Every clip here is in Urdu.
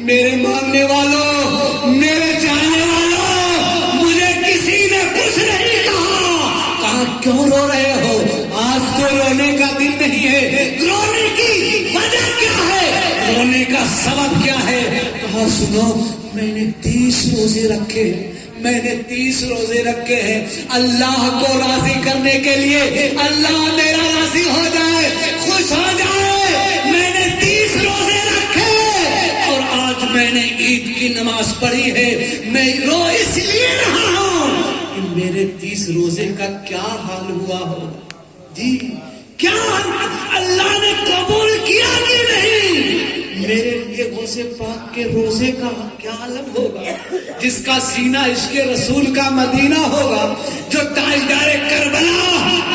میرے ماننے والوں، میرے جاننے والوں، مجھے کسی نے کچھ نہیں کہا کیوں رو رہے ہو؟ آج تو رونے کا دن نہیں ہے. رونے کی وجہ کیا ہے؟ رونے کا سبب کیا ہے؟ کہا سنو، میں نے 30 روزے رکھے، میں نے 30 روزے رکھے ہیں اللہ کو راضی کرنے کے لیے. اللہ میرا راضی ہو جائے، خوش ہو جائے. میں نے 30 روزے رکھے اور آج میں نے عید کی نماز پڑھی ہے. میں رو اس لیے رہا ہوں کہ میرے 30 روزے کا کیا حال ہوا ہو. جی کیا اللہ نے قبول کیا کہ نہیں؟ میرے لیے غوث پاک کے روزے کا کیا عالم ہوگا، جس کا سینہ عشق رسول کا مدینہ ہوگا، جو تاجدار کربلا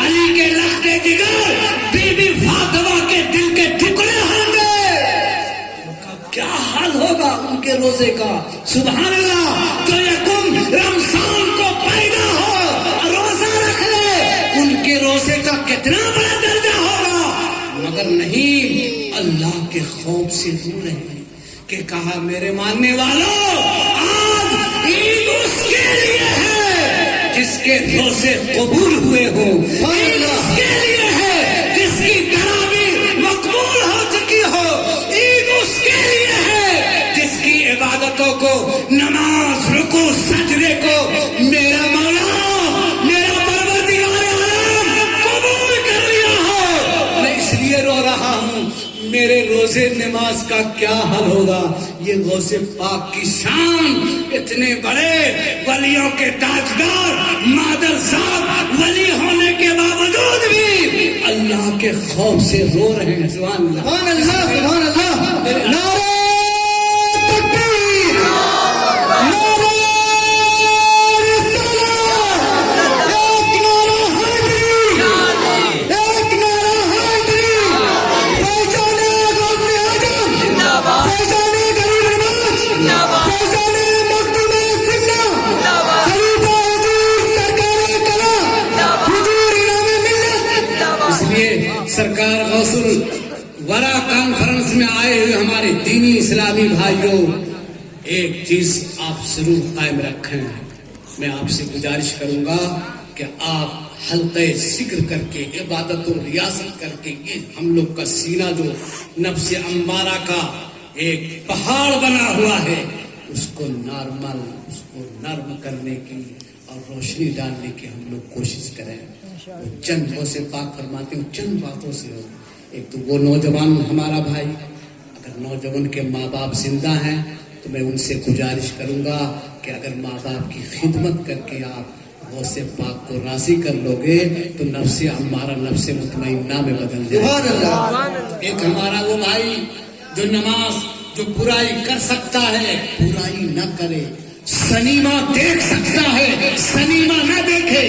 علی کے لخت جگر بی بی فاطمہ کے دل کے ٹکڑے ہوں گے، ان کا کیا حال ہوگا ان کے روزے کا. سبحان اللہ. جو یکم رمضان کو پیدا ہو روزہ رکھ لے، ان کے روزے کا کتنا بڑا درجہ ہوگا. مگر نہیں، اللہ کے خوف سے رو رہے ہیں کہ کہا میرے ماننے والوں، آج عید اس کے لیے ہے جس کے روزے قبول ہوئے ہوں. عید اس کے لیے ہے جس کی تراویح مقبول ہو چکی ہو. عید اس کے لیے ہے جس کی عبادتوں کو، نماز، رکوع، سجدے کو میرا مولا، میرا پروردگار عالم قبول کر لیا ہو. میں اس لیے رو رہا ہوں. میرے روزے نماز کا کیا حل ہوگا؟ یہ غوث پاک کی شان، اتنے بڑے ولیوں کے تاجدار، مادر صاحب ولی ہونے کے باوجود بھی اللہ کے خوف سے رو رہے ہیں. سبحان اللہ، سبحان اللہ، سبحان اللہ. نعرہ تکبیر، نعرہ سرکار غوث الورا کانفرنس میں آئے ہوئے ہمارے دینی اسلامی بھائیوں، ایک چیز آپ ضرور قائم رکھیں. میں آپ سے گزارش کروں گا کہ آپ حلقہ ذکر کر کے، عبادت و ریاضت کر کے، یہ ہم لوگ کا سینہ جو نفس امارہ کا ایک پہاڑ بنا ہوا ہے، اس کو نارمل، اس کو نرم کرنے کی اور روشنی ڈالنے کی ہم لوگ کوشش کریں. چند سے پاک فرماتے ہوں، چند باتوں سے ہو. ایک تو وہ نوجوان ہمارا بھائی، اگر نوجوان کے ماں باپ زندہ ہیں تو میں ان سے گزارش کروں گا کہ اگر ماں باپ کی خدمت کر کے آپ غوث پاک کو راضی کر لو گے تو نفس امارہ نفس مطمئنہ میں بدل جائے. ایک ہمارا وہ بھائی جو نماز، جو برائی کر سکتا ہے برائی نہ کرے، سنیما دیکھ سکتا ہے سنیما نہ دیکھے،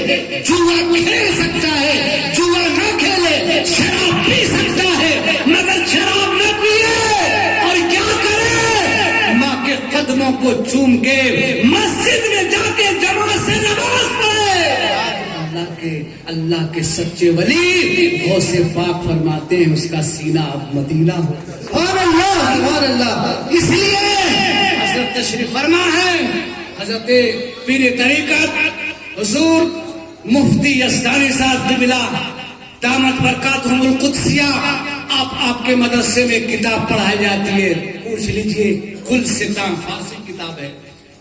جوا کھیل سکتا ہے جوا نہ کھیلے، شراب پی سکتا ہے مگر شراب نہ پیے. اور کیا کرے؟ ماں کے قدموں کو چوم کے مسجد میں جا کے جماعت سے نماز پڑھے. اللہ کے سچے ولی غوث پاک فرماتے ہیں اس کا سینہ اب مدینہ ہو. سبحان اللہ، سبحان اللہ. اس لیے حضرت تشریف فرما ہے حضرت پیر طریقت حضور مفتی یزدانی صاحب قبلہ دامت برکاتہم القدسیہ، آپ کے مدرسے میں کتاب پڑھائی جاتی ہے، پوچھ لیجئے، گلستان فارسی کتاب ہے،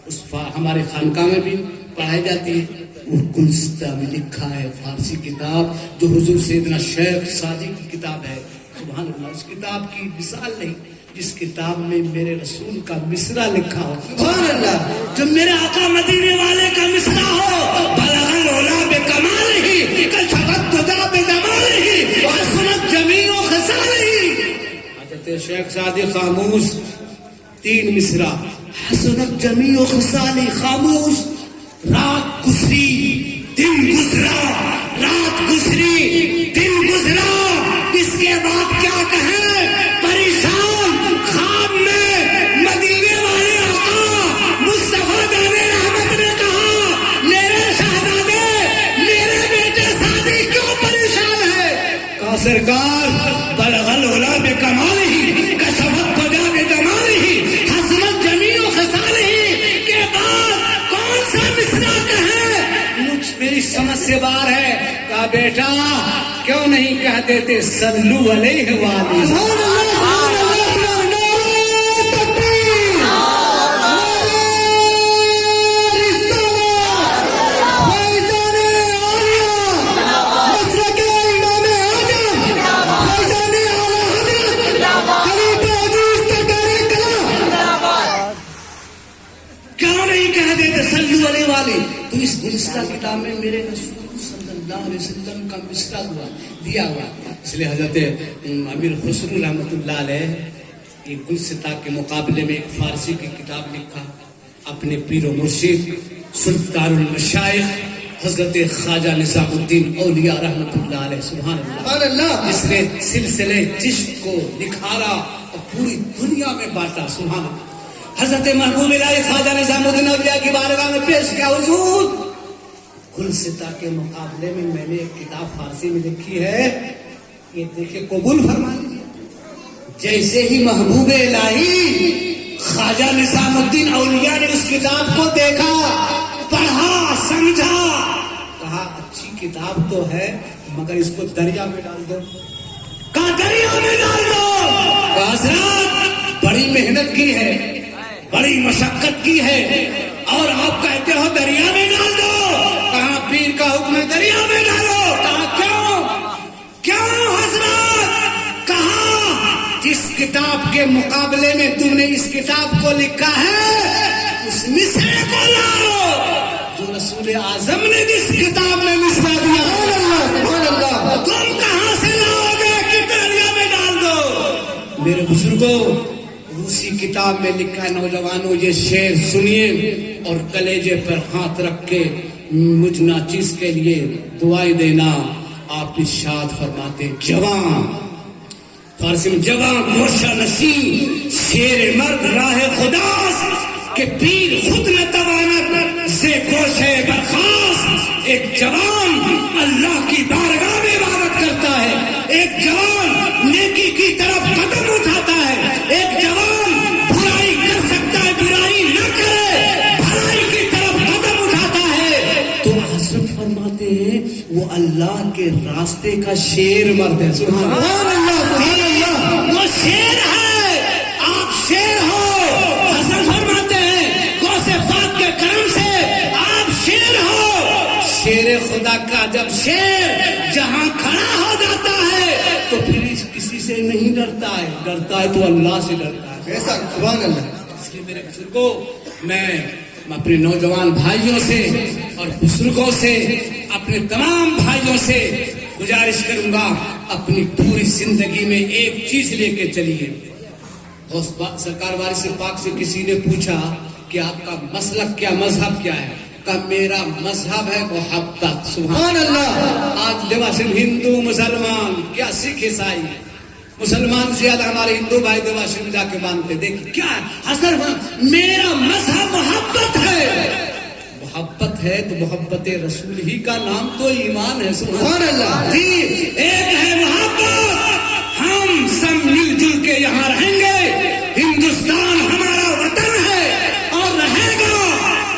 اس ہمارے خانقاہ میں بھی پڑھائی جاتی ہے. وہ گلستان میں لکھا ہے فارسی کتاب جو حضور سیدنا شیخ سعدی کی کتاب ہے. سبحان اللہ. اس کتاب کی مثال نہیں، جس کتاب میں میرے رسول کا مصرع لکھا ہو. سبحان اللہ. جو میرے آقا مدینے والے کا مصرع ہو، بلغ العلا بکمالہ کشفت تدا بجمالہ وحسنت جمیع خصالہ. حضرت شیخ سعدی خاموش، 3 مصرع. حسنت جمیع خصالہ، خاموش. رات گزری دن گزرا، رات گزری دن گزرا. اس کے بعد کیا کہیں؟ پریشان خواب میں مدینے والے آقا مصطفیٰ جان رحمت نے کہا میرے شہزادے، میرے بیٹے سعدی کیوں پریشان ہے؟ کہا سرکار بلغ العلا بکمالہ کشفت تدا بجمالہ حسنت سے بار ہے. کہا بیٹا کیوں نہیں کہہ دیتے صلو علیہ وآلہ. تو اس مصرع کتاب میں میرے رسول صلی اللہ علیہ وسلم کا مصرع دیا ہوا. اس لیے حضرت امیر خسرو رحمۃ اللہ علیہ یہ گلستہ کے مقابلے میں ایک فارسی کی کتاب لکھا. اپنے پیر و مرشد سلطان المشائخ حضرت خواجہ نظام الدین اولیاء رحمۃ اللہ علیہ سبحان اللہ جس نے سلسلے چشت کو نکھارا اور پوری دنیا میں بانٹا. سبحان اللہ. حضرت محبوب الہی خواجہ نظام الدین اولیاء کی بارگاہ میں پیش کیا حضور گلستہ کے مقابلے میں میں نے ایک کتاب فارسی میں لکھی ہے, یہ دیکھیں قبول فرما لیجیے. جیسے ہی محبوب الہی خواجہ نظام الدین اولیاء نے اس کتاب کو دیکھا, پڑھا, سمجھا, کہا اچھی کتاب تو ہے مگر اس کو دریا میں ڈال دو. کہا دریا میں ڈال دو. کہا حضرت بڑی محنت کی ہے, بڑی مشقت کی ہے اور آپ کہتے ہو دریا میں ڈال دو. کہاں پیر کا حکم ہے دریا میں ڈالو. کہا کیوں حضرت؟ کہاں جس کتاب کے مقابلے میں تم نے اس کتاب کو لکھا ہے اس مصرے کو لاؤ جو رسول اعظم نے جس کتاب میں مصرع دیا. تم کہاں سے لاؤ گے کہ دریا میں ڈال دو؟ میرے بزرگوں اسی کتاب میں لکھا ہے. نوجوانوں یہ شعر سنیے اور کلیجے پر ہاتھ رکھ کے مجھ ناچیز کے لیے دعائیں دینا. آپ ارشاد فرماتے جوان فارسی میں جوان گوشہ نشین شیر مرد راہ خداس کہ پیر خود نہ توانت سے گوشے برخاست. ایک جوان اللہ کی بارگاہ میں عبادت کرتا ہے, ایک جوان نیکی کی طرف قدم اٹھاتا ہے, ایک جوان برائی کر سکتا ہے برائی نہ کرے, بھلائی کی طرف قدم اٹھاتا ہے. تو حضرت فرماتے ہیں وہ اللہ کے راستے کا شیر مرد ہے. سبحان اللہ, سبحان اللہ. وہ شیر ہے, آپ شیر ہو. حضرت فرماتے ہیں غوث پاک کے کرم سے آپ شیر ہو. شیر خدا کا جب شیر جہاں کھڑا ہو جاتا ہے تو پھر کسی سے نہیں ڈرتا ہے, ڈرتا ہے تو اللہ سے ڈرتا ہے. ایسا سبحان اللہ. اس لیے میرے بزرگوں میں اپنے نوجوان بھائیوں سے اور بزرگوں سے اپنے تمام بھائیوں سے گزارش کروں گا اپنی پوری زندگی میں ایک چیز لے کے چلیے. سرکار وارث پاک سے کسی نے پوچھا کہ آپ کا مسلک کیا, مذہب کیا ہے؟ کہ میرا مذہب ہے محبت. سبحان اللہ. آج دیوا صرف ہندو مسلمان کیا سکھ عیسائی مسلمان زیادہ ہمارے ہندو بھائی دیوا صرف جا کے مانتے. دیکھیں کیا حضرت میرا مذہب محبت ہے. محبت ہے تو محبت رسول ہی کا نام تو ایمان ہے. سبحان اللہ. جی ایک ہے محبت. ہم سب مل جل کے یہاں رہیں گے. ہندوستان ہمارا وطن ہے اور رہے گا.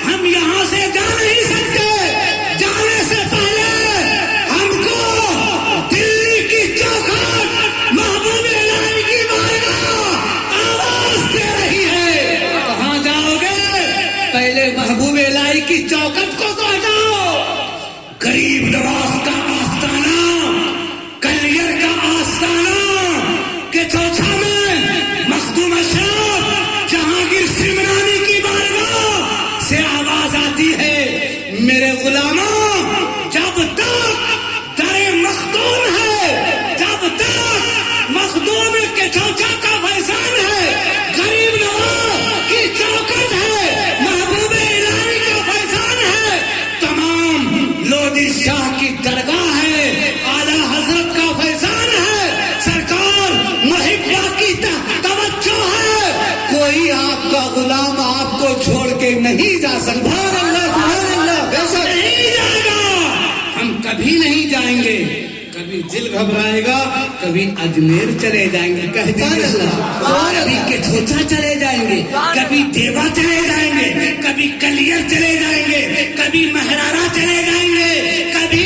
ہم یہاں سے جا نہیں سکتے. جانے سے پہلے ہم کو دلی کی چوکھٹ محبوب الہی کی بارگاہ آواز دے رہی ہے. کہاں جاؤ گے؟ پہلے محبوب الہی کی چوکھٹ کو تو ہٹاؤ. غریب نواز کا آستانہ, کلیئر کا آستانہ کے چوچھا میں مخدوم اشراف جہانگیر سمرانی کی بارگاہ سے آواز آتی ہے میرے غلاموں, جب تک در مخدوم ہے, جب تک مخدوم کے چوچھا کا فیضان ہے, غریب نواز کی چوکھٹ ہے, محبوب الہی کا فیضان ہے, تمام لودھی شاہ کی درگاہ ہے, اعلیٰ حضرت کا فیضان ہے, سرکار محبہ کی توجہ ہے, کوئی آپ کا غلام آپ کو چھوڑ کے نہیں جا سکتا. سبحان اللہ, سبحان اللہ. ویسا نہیں جائے گا. ہم کبھی نہیں جائیں گے. کبھی دل گھبرائے گا, کبھی اجمیر چلے جائیں گے, کبھی کے چھوچا چلے جائیں گے, کبھی دیوا چلے جائیں گے, کبھی کلیئر چلے جائیں گے, کبھی مہرارا چلے جائیں گے, کبھی